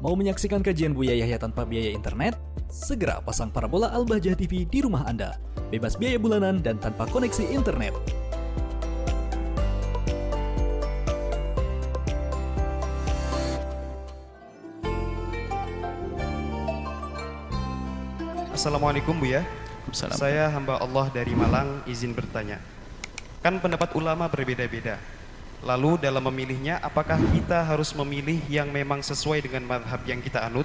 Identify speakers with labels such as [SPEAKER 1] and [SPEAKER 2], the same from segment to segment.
[SPEAKER 1] Mau menyaksikan kajian Buya Yahya tanpa biaya internet? Segera pasang parabola Al-Bahjah TV di rumah Anda. Bebas biaya bulanan dan tanpa koneksi internet.
[SPEAKER 2] Assalamualaikum Buya. Saya hamba Allah dari Malang, izin bertanya. Kan pendapat ulama berbeda-beda. Lalu dalam memilihnya, apakah kita harus memilih yang memang sesuai dengan mazhab yang kita anut?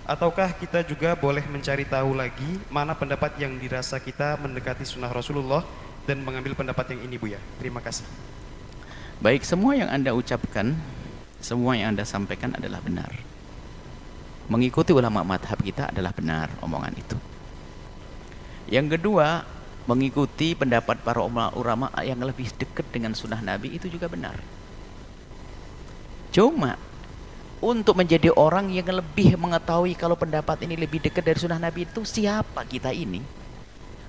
[SPEAKER 2] Ataukah kita juga boleh mencari tahu lagi mana pendapat yang dirasa kita mendekati sunnah Rasulullah dan mengambil pendapat yang ini Buya? Terima kasih.
[SPEAKER 3] Baik, semua yang Anda ucapkan, semua yang Anda sampaikan adalah benar. Mengikuti ulama madhab kita adalah benar omongan itu. Yang kedua, mengikuti pendapat para ulama yang lebih dekat dengan sunnah Nabi itu juga benar. Cuma untuk menjadi orang yang lebih mengetahui kalau pendapat ini lebih dekat dari sunnah Nabi itu siapa kita ini?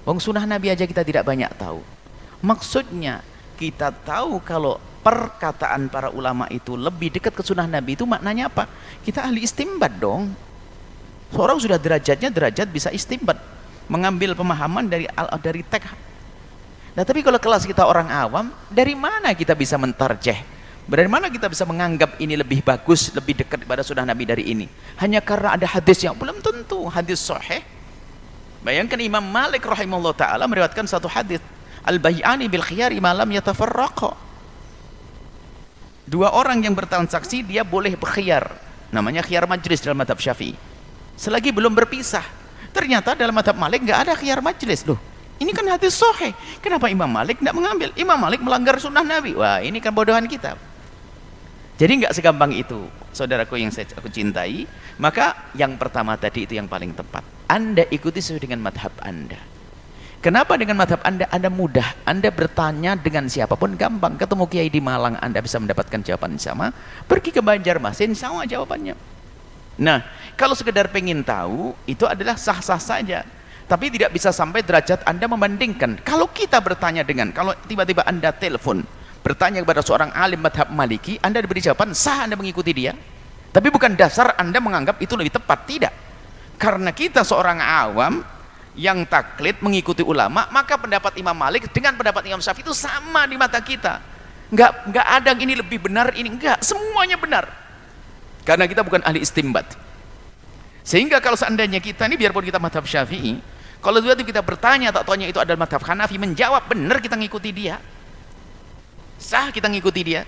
[SPEAKER 3] Wong sunnah Nabi aja kita tidak banyak tahu. Maksudnya kita tahu kalau perkataan para ulama itu lebih dekat ke sunnah Nabi itu maknanya apa? Kita ahli istimbat dong. Seorang sudah derajatnya derajat bisa istimbat, mengambil pemahaman dari teks. Nah, tapi kalau kelas kita orang awam, dari mana kita bisa mentarjeh? Dari mana kita bisa menganggap ini lebih bagus, lebih dekat pada sunnah Nabi dari ini? Hanya karena ada hadis yang belum tentu hadis sahih. Bayangkan Imam Malik rahimahullah ta'ala meriwayatkan satu hadis, al-bay'ani bil khiyari ma lam yatafarraqa. Dua orang yang bertransaksi dia boleh berkhiyar, namanya khiyar majlis dalam mazhab Syafi'i, selagi belum berpisah. Ternyata dalam mazhab Malik nggak ada khiyar majlis. Loh, ini kan hadis sahih, kenapa Imam Malik tidak mengambil? Imam Malik melanggar sunnah Nabi. Wah, ini kan bodohan kita. Jadi nggak segampang itu, saudaraku yang aku cintai. Maka yang pertama tadi itu yang paling tepat, Anda ikuti sesuai dengan madhab Anda. Kenapa dengan madhab Anda mudah? Anda bertanya dengan siapapun gampang. Ketemu kiai di Malang, Anda bisa mendapatkan jawaban yang sama. Pergi ke Banjarmasin, sama jawabannya. Nah, kalau sekedar pengen tahu, itu adalah sah-sah saja. Tapi tidak bisa sampai derajat Anda membandingkan. Kalau kita bertanya kalau tiba-tiba Anda telepon, bertanya kepada seorang alim madhab Maliki, Anda diberi jawaban, sah Anda mengikuti dia. Tapi bukan dasar Anda menganggap itu lebih tepat, tidak. Karena kita seorang awam, yang taklid mengikuti ulama, maka pendapat Imam Malik dengan pendapat Imam Syafi'i itu sama di mata kita. Enggak ada ini lebih benar, ini enggak, semuanya benar. Karena kita bukan ahli istimbat. Sehingga kalau seandainya kita ini, biarpun kita madhab Syafi'i, kalau kita bertanya atau tanya itu adalah madhab Hanafi, menjawab benar, kita ngikuti dia. Sah kita ngikuti dia.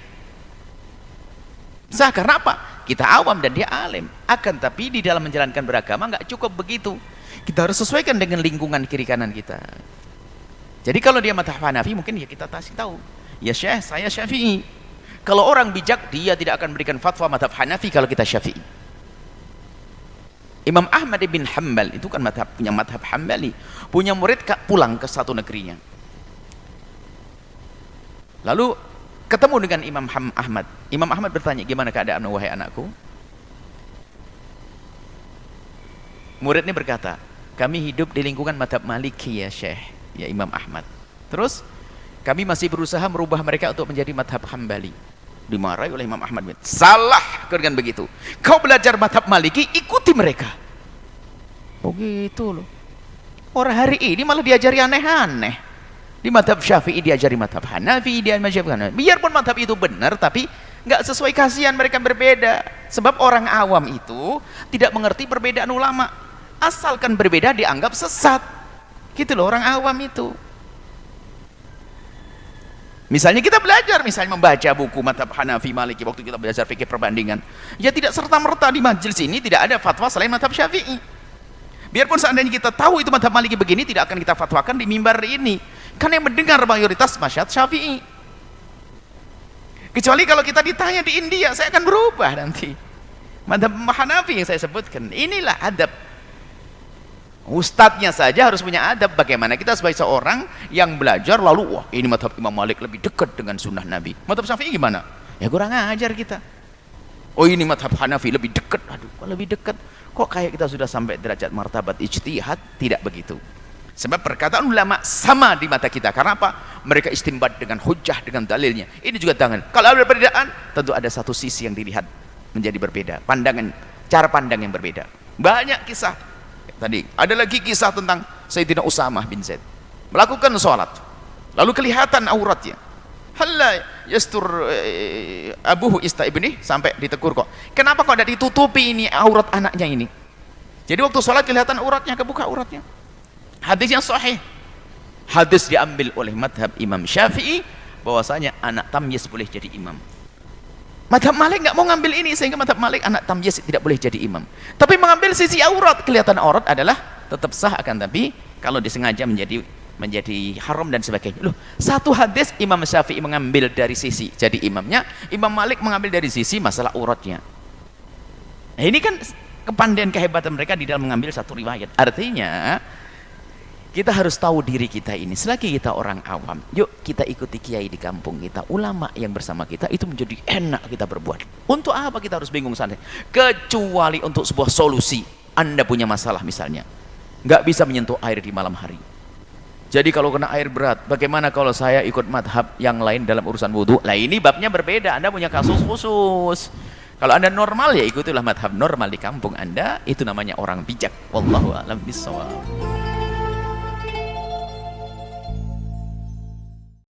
[SPEAKER 3] Sah karena apa? Kita awam dan dia alim. Akan tapi di dalam menjalankan beragama nggak cukup begitu. Kita harus sesuaikan dengan lingkungan kiri kanan kita. Jadi kalau dia madhab Hanafi, mungkin ya kita kasih tahu, ya Syekh, saya Syafi'i. Kalau orang bijak, dia tidak akan berikan fatwa madhab Hanafi kalau kita Syafi'i. Imam Ahmad bin Hanbal itu kan punya madhab Hanbali, punya murid pulang ke satu negerinya. Lalu ketemu dengan Imam Ahmad. Imam Ahmad bertanya, gimana keadaan wahai anakku? Murid ini berkata, kami hidup di lingkungan madhab Maliki ya Syekh, ya Imam Ahmad. Terus kami masih berusaha merubah mereka untuk menjadi madhab Hambali. Dimarahi oleh Imam Ahmad. Salah dengan begitu. Kau belajar madhab Maliki, ikuti mereka. Begitu loh. Orang hari ini malah diajari aneh-aneh. Di madhab Syafi'i diajari madhab Hanafi, dia madhab Hanafi. Biarpun madhab itu benar, tapi nggak sesuai, kasihan mereka berbeda. Sebab orang awam itu tidak mengerti perbedaan ulama. Asalkan berbeda dianggap sesat. Gitu loh orang awam itu. Misalnya kita belajar, misalnya membaca buku madhab Hanafi Maliki, waktu kita belajar fikih perbandingan, ya tidak serta-merta di majelis ini tidak ada fatwa selain madhab Syafi'i. Biarpun seandainya kita tahu itu madhab Maliki begini, tidak akan kita fatwakan di mimbar ini, karena yang mendengar mayoritas masyarakat Syafi'i. Kecuali kalau kita ditanya di India, saya akan berubah nanti. Madhab Hanafi yang saya sebutkan, inilah adab. Ustadznya saja harus punya adab. Bagaimana kita sebagai seorang yang belajar lalu, wah ini madhab Imam Malik lebih dekat dengan sunnah Nabi, madhab Syafi'i gimana? Ya kurang ajar kita. Oh ini madhab Hanafi lebih dekat. Aduh, kok lebih dekat? Kok kayak kita sudah sampai derajat martabat ijtihad? Tidak begitu. Sebab perkataan ulama sama di mata kita. Karena apa? Mereka istimbat dengan hujjah, dengan dalilnya. Ini juga tangan. Kalau ada perbedaan, tentu ada satu sisi yang dilihat menjadi berbeda. Pandangan cara pandang yang berbeda. Banyak kisah. Tadi ada lagi kisah tentang Sayyidina Usamah bin Zaid melakukan sholat, lalu kelihatan auratnya. Halla yastur abuhu ista ibni, sampai ditegur kok. Kenapa kok tidak ditutupi ini aurat anaknya ini? Jadi waktu sholat kelihatan auratnya, kebuka auratnya. Hadis yang sahih. Hadis diambil oleh madhab Imam Syafi'i bahwasanya anak tamyiz boleh jadi imam. Madhab Malik nggak mau ngambil ini, sehingga madhab Malik anak tamyiz tidak boleh jadi imam. Tapi mengambil sisi aurat, kelihatan aurat adalah tetap sah, akan tapi kalau disengaja menjadi haram dan sebagainya. Loh, satu hadis Imam Syafi'i mengambil dari sisi jadi imamnya, Imam Malik mengambil dari sisi masalah auratnya. Nah, ini kan kepandaian, kehebatan mereka di dalam mengambil satu riwayat. Artinya kita harus tahu diri kita ini. Selagi kita orang awam, yuk kita ikuti kiai di kampung kita, ulama yang bersama kita, itu menjadi enak kita berbuat. Untuk apa kita harus bingung sana? Kecuali untuk sebuah solusi. Anda punya masalah misalnya, nggak bisa menyentuh air di malam hari. Jadi kalau kena air berat, bagaimana kalau saya ikut madhab yang lain dalam urusan wudhu? Lah ini babnya berbeda, Anda punya kasus khusus. Kalau Anda normal, ya ikutilah madhab normal di kampung Anda, itu namanya orang bijak. Wallahu a'lam bishawab.